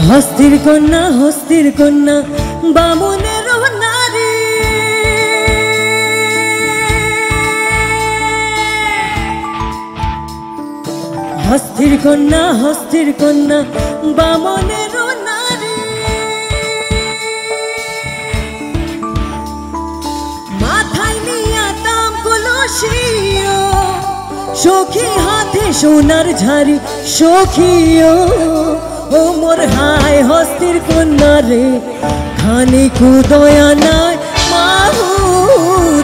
হস্তির কন্যা বামুনের নারী। হস্তির কন্যা বামনের নারী। মাথায় নিয়া তাম কলসিও, সখী হাতে সোনার ঝাড়ি। সখীও ও মোর হায় হস্তির কন্যা রে, খানিকু দয়া নাই মাহু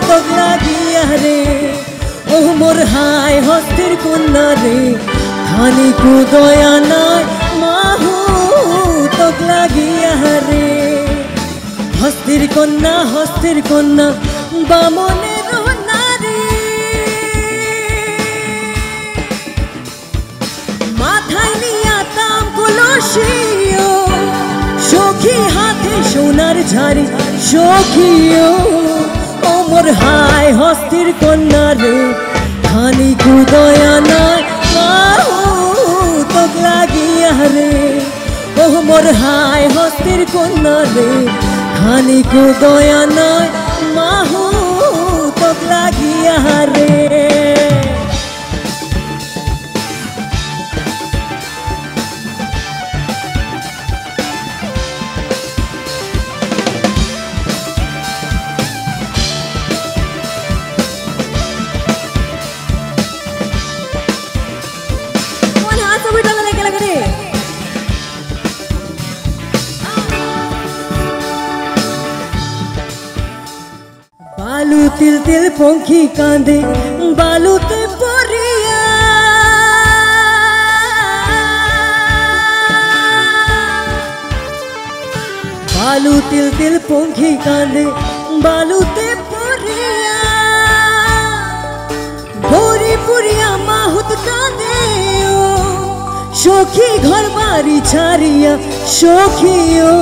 তোক লাগিয়া রে। ও মোর হায় হস্তির কন্যা রে, খানিকু দয়া নাই মাহু তোক লাগিয়া রে। হস্তির কন্যা বামনের নারী। মাথায় নিয়া তাম কলসিও, সখী হাতে সোনার ঝাড়ি। সখীও ও মোর হায় হস্তির কন্যা রে, খানিকু দয়া নাই মাহু তোক লাগিয়া রে। ও মোর হায় হস্তির কন্যা রে, খানিকু দয়া নাই মাহু তোক লাগিয়া রে। বালু তিল তিল পঙ্খী কাঁদে বালুতে পড়িয়া। বালু তিল তিল পঙ্খী কাঁদে বালুতে পড়িয়া। ভরি পুরিয়া মাহুত কাঁদে ও, সখী ঘর বাড়ি ছাড়িয়া। সখীও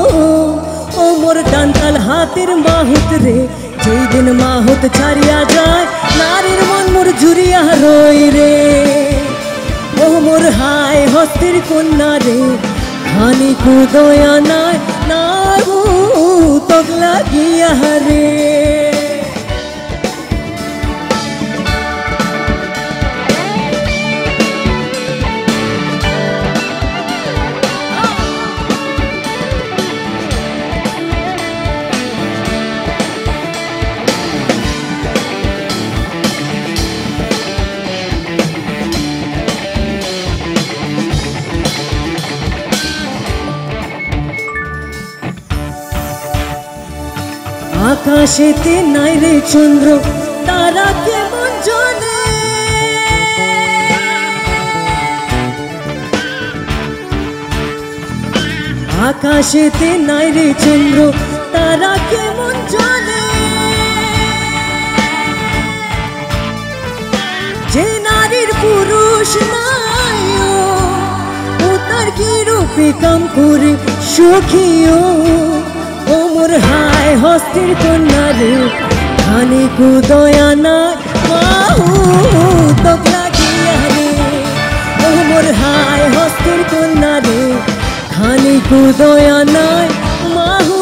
ও মোর ডান্তাল হাতের মাহুত রে, যেই দিন মাহুত ছাড়িয়া যায় নারীর মন মোর জুড়িয়া রই রে। ও মোর হায় হস্তির কন্যা রে, খানিকু দয়া নাই নাহু তোক লাগিয়া রে। আকাশেতে নাই রে চন্দ্র তারা কেমন জ্বলে। আকাশেতে নাই রে চন্দ্র তারা কেমন জ্বলে। যে নারীর পুরুষ নাই ও তার কি রূপে কাম করে। সখীও ও মোর হায় হস্তির কন্যা রে, খানিকু দয়া নাই মাহু তোক লাগিয়া রে। ও মোর হায় হস্তির কন্যা রে, খানিকু দয়া নাই মাহু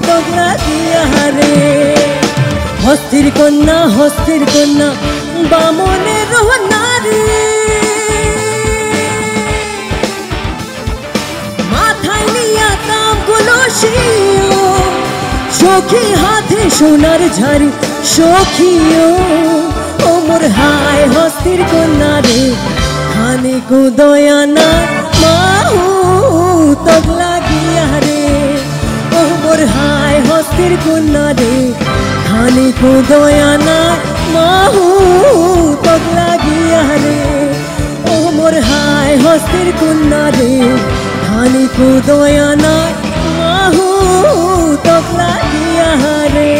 তোক লাগিয়া রে। হস্তির কন্যা বামনের নারী। মাথায় নিয়া তাম কলসিও, সখী হাতে সোনার ঝাড়ি। সখীও ও মোর হায় হস্তির কন্যা রে, খানিকু দয়া নাই মাহু তোক লাগিয়া রে। ও মোর হায় হস্তির কন্যা রে, খানিকু দয়া নাই মাহু তোক লাগিয়া রে। ও মোর হায় হস্তির কন্যা রে, খানিকু দয়া নাই মাহু তোক লাগিয়া রে।